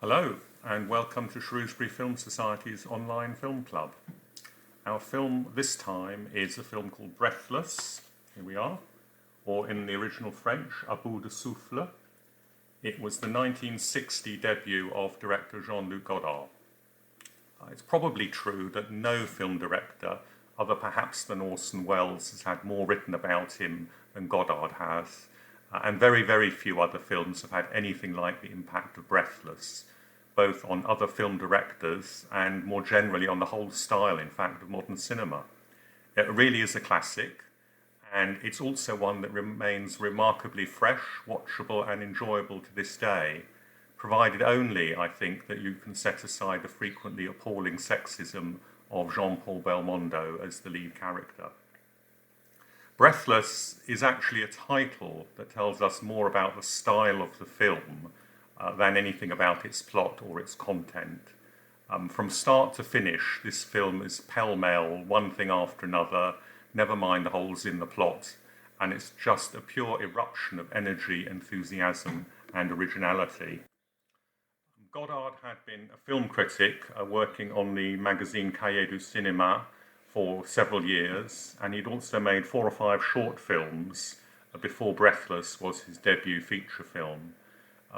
Hello, and welcome to Shrewsbury Film Society's online film club. Our film this time is a film called Breathless, here we are, or in the original French, À bout de souffle. It was the 1960 debut of director Jean-Luc Godard. It's probably true that no film director, other perhaps than Orson Welles, has had more written about him than Godard has, and very, very few other films have had anything like the impact of Breathless, both on other film directors and more generally on the whole style, in fact, of modern cinema. It really is a classic, and it's also one that remains remarkably fresh, watchable and enjoyable to this day, provided only, I think, that you can set aside the frequently appalling sexism of Jean-Paul Belmondo as the lead character. Breathless is actually a title that tells us more about the style of the film than anything about its plot or its content. From start to finish, this film is pell-mell, one thing after another, never mind the holes in the plot, and it's just a pure eruption of energy, enthusiasm, and originality. Godard had been a film critic working on the magazine Cahiers du Cinéma for several years, and he'd also made 4 or 5 short films before Breathless was his debut feature film.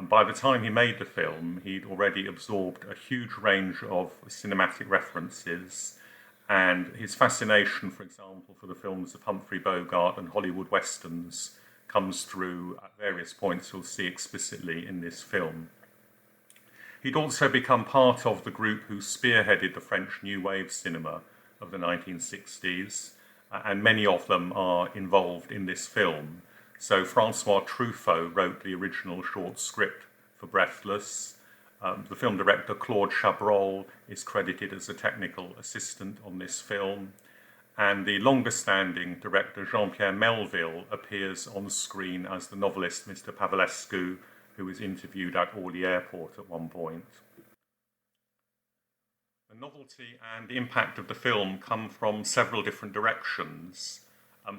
By the time he made the film, he'd already absorbed a huge range of cinematic references, and his fascination, for example, for the films of Humphrey Bogart and Hollywood westerns comes through at various points you'll see explicitly in this film. He'd also become part of the group who spearheaded the French New Wave cinema of the 1960s, and many of them are involved in this film. So Francois Truffaut wrote the original short script for Breathless. The film director Claude Chabrol is credited as a technical assistant on this film. And the longer-standing director Jean-Pierre Melville appears on screen as the novelist Mr. Pavlescu, who was interviewed at Orly Airport at one point. The novelty and the impact of the film come from several different directions.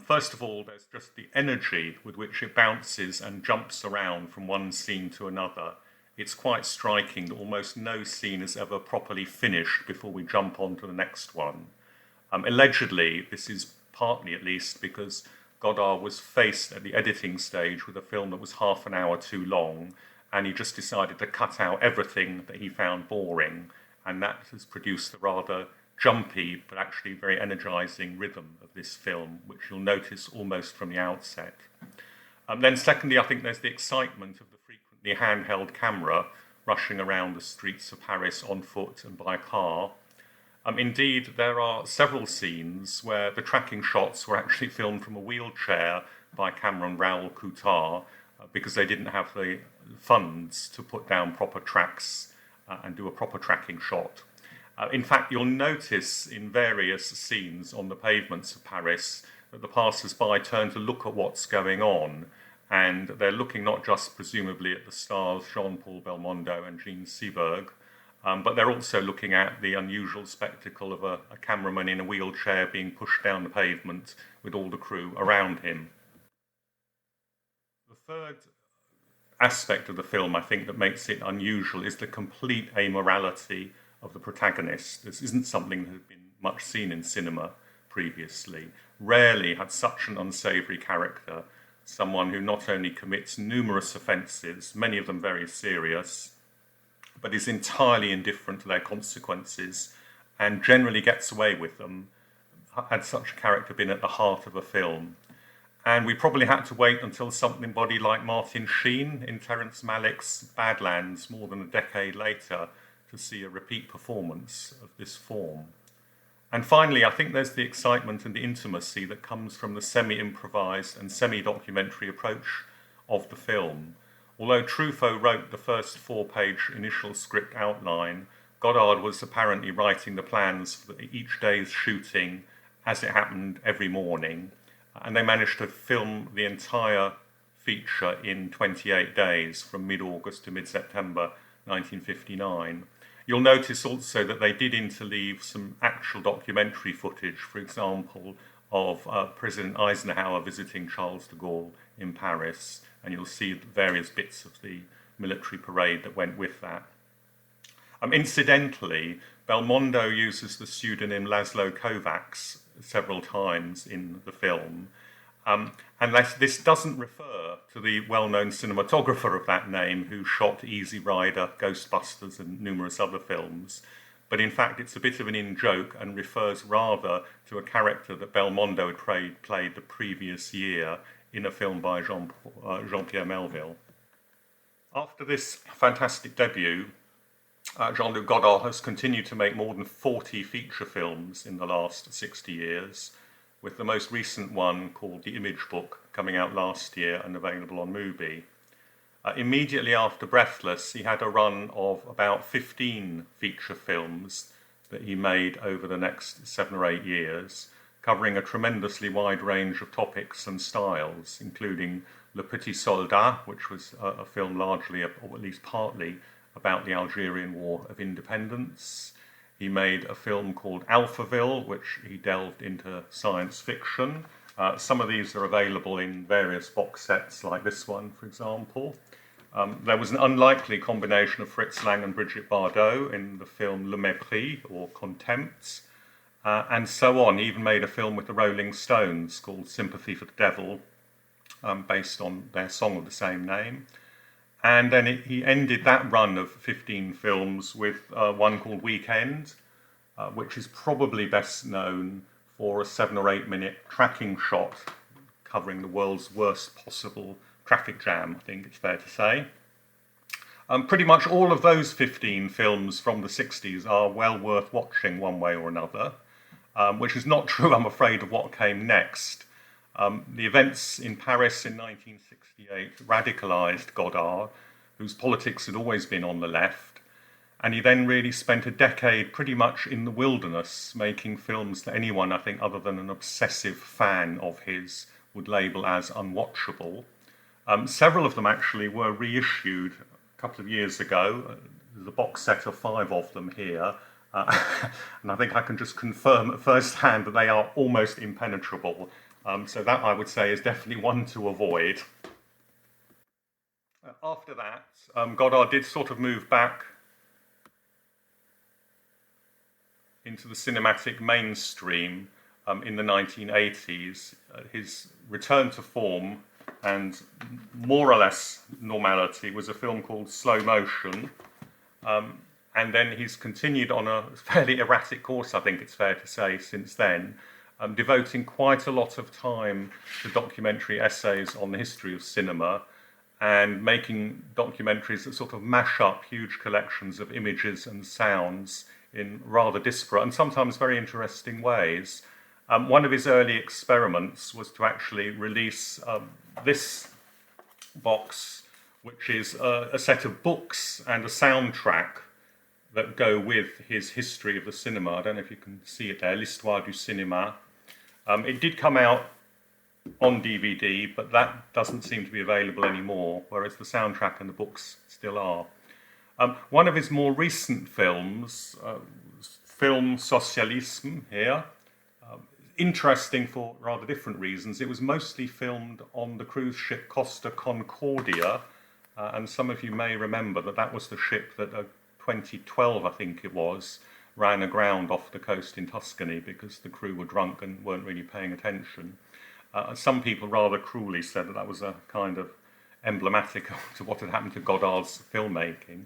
First of all, there's just the energy with which it bounces and jumps around from one scene to another. It's quite striking that almost no scene is ever properly finished before we jump on to the next one. Allegedly, this is partly at least because Godard was faced at the editing stage with a film that was half an hour too long, and he just decided to cut out everything that he found boring, and that has produced the rather jumpy but actually very energizing rhythm of this film, which you'll notice almost from the outset. Then secondly, I think there's the excitement of the frequently handheld camera rushing around the streets of Paris on foot and by car. Indeed, there are several scenes where the tracking shots were actually filmed from a wheelchair by Cameron Raoul Coutard because they didn't have the funds to put down proper tracks and do a proper tracking shot. In fact, you'll notice in various scenes on the pavements of Paris that the passers-by turn to look at what's going on, and they're looking not just presumably at the stars Jean-Paul Belmondo and Jean Seberg, but they're also looking at the unusual spectacle of a cameraman in a wheelchair being pushed down the pavement with all the crew around him. The third aspect of the film, I think, that makes it unusual is the complete amorality of the protagonist. This isn't something that had been much seen in cinema previously. Rarely had such an unsavoury character, someone who not only commits numerous offences, many of them very serious, but is entirely indifferent to their consequences and generally gets away with them, had such a character been at the heart of a film. And we probably had to wait until somebody like Martin Sheen in Terrence Malick's Badlands more than a decade later to see a repeat performance of this form. And finally, I think there's the excitement and the intimacy that comes from the semi-improvised and semi-documentary approach of the film. Although Truffaut wrote the first 4-page initial script outline, Godard was apparently writing the plans for each day's shooting as it happened every morning, and they managed to film the entire feature in 28 days from mid-August to mid-September 1959. You'll notice also that they did interleave some actual documentary footage, for example, of President Eisenhower visiting Charles de Gaulle in Paris, and you'll see various bits of the military parade that went with that. Incidentally, Belmondo uses the pseudonym Laszlo Kovacs several times in the film. And this doesn't refer to the well-known cinematographer of that name who shot Easy Rider, Ghostbusters, and numerous other films. But in fact, it's a bit of an in-joke and refers rather to a character that Belmondo had played the previous year in a film by Jean-Pierre Melville. After this fantastic debut, Jean-Luc Godard has continued to make more than 40 feature films in the last 60 years, with the most recent one called The Image Book coming out last year and available on Mubi. Immediately after Breathless, he had a run of about 15 feature films that he made over the next 7 or 8 years, covering a tremendously wide range of topics and styles, including Le Petit Soldat, which was a film largely, or at least partly, about the Algerian War of Independence. He made a film called Alphaville, which he delved into science fiction. Some of these are available in various box sets, like this one, for example. There was an unlikely combination of Fritz Lang and Brigitte Bardot in the film Le Mépris, or Contempt, and so on. He even made a film with the Rolling Stones called Sympathy for the Devil, based on their song of the same name. And then he ended that run of 15 films with one called Weekend, which is probably best known for a 7 or 8 minute tracking shot covering the world's worst possible traffic jam, I think it's fair to say. Pretty much all of those 15 films from the 60s are well worth watching one way or another, which is not true, I'm afraid, of what came next. The events in Paris in 1968 radicalised Godard, whose politics had always been on the left, and he then really spent a decade pretty much in the wilderness, making films that anyone, I think, other than an obsessive fan of his, would label as unwatchable. Several of them actually were reissued a couple of years ago. There's a box set of 5 of them here, and I think I can just confirm firsthand that they are almost impenetrable. So that, I would say, is definitely one to avoid. After that, Godard did sort of move back into the cinematic mainstream in the 1980s. His return to form and more or less normality was a film called Slow Motion. And then he's continued on a fairly erratic course, I think it's fair to say, since then, devoting quite a lot of time to documentary essays on the history of cinema and making documentaries that sort of mash up huge collections of images and sounds in rather disparate and sometimes very interesting ways. One of his early experiments was to actually release this box, which is a set of books and a soundtrack that go with his history of the cinema. I don't know if you can see it there, L'Histoire du Cinéma. It did come out on DVD, but that doesn't seem to be available anymore, whereas the soundtrack and the books still are. One of his more recent films, Film Socialisme here, interesting for rather different reasons. It was mostly filmed on the cruise ship Costa Concordia, and some of you may remember that that was the ship that 2012, I think it was, ran aground off the coast in Tuscany because the crew were drunk and weren't really paying attention. Some people rather cruelly said that that was a kind of emblematic to what had happened to Godard's filmmaking.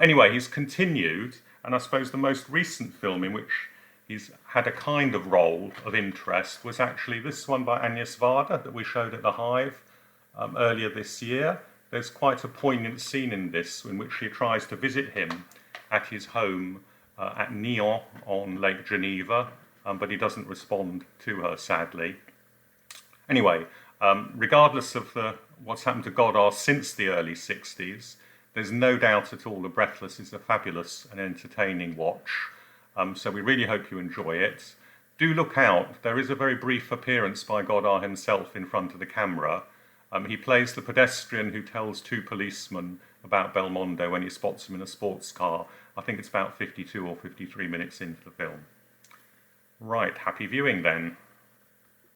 Anyway, he's continued, and I suppose the most recent film in which he's had a kind of role of interest was actually this one by Agnes Varda that we showed at the Hive earlier this year. There's quite a poignant scene in this in which she tries to visit him at his home at Nyon on Lake Geneva, but he doesn't respond to her, sadly. Anyway, regardless of what's happened to Godard since the early 60s, there's no doubt at all that Breathless is a fabulous and entertaining watch. So we really hope you enjoy it. Do look out, there is a very brief appearance by Godard himself in front of the camera. He plays the pedestrian who tells 2 policemen about Belmondo when he spots him in a sports car. I think it's about 52 or 53 minutes into the film. Right, happy viewing then.